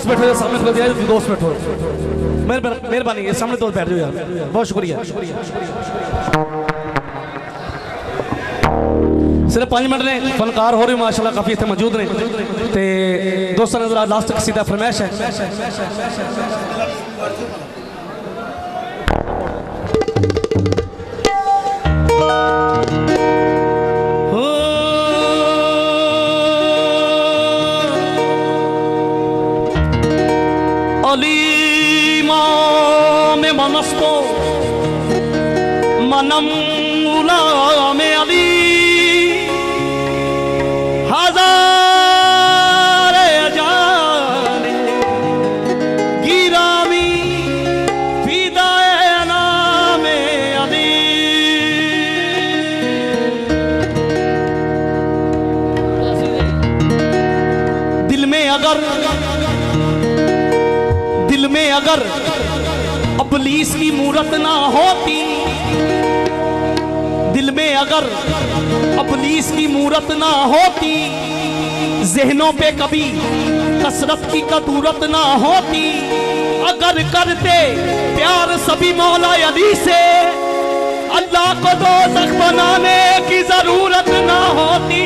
दोस्त बैठो यार, सामने कर दिया दोस्त बैठो, मेहरबानी है, सामने दोस्त बैठ जाओ यार, बहुत शुक्रिया। सिर्फ 5 मिनट ने फनकार हो रहे माशाल्लाह काफ़ी इतने मौजूद ने ते दोस्तों ने जरा लास्ट कसीदा फरमाइश है। अलीमा में मनस्तो मनम उला में अली हजारे जाने गिरामी फिदाए नाम अली। दिल में अगर इब्लीस की मूरत ना होती, दिल में अगर इब्लीस की मूरत ना होती, ज़हनों पे कभी कसरत की कदूरत ना होती, अगर करते प्यार सभी मौला अली से, अल्लाह को दोज़ख बनाने की जरूरत ना होती।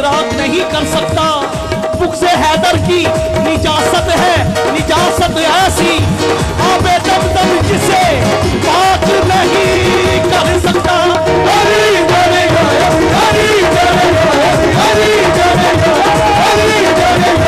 राख नहीं कर सकता। बुग़्ज़े हैदर की निजासत है, निजासत ऐसी आबे दमदम जिसे पाक नहीं कर सकता। हरी जय हरी जय हरी जय हरी जय हरी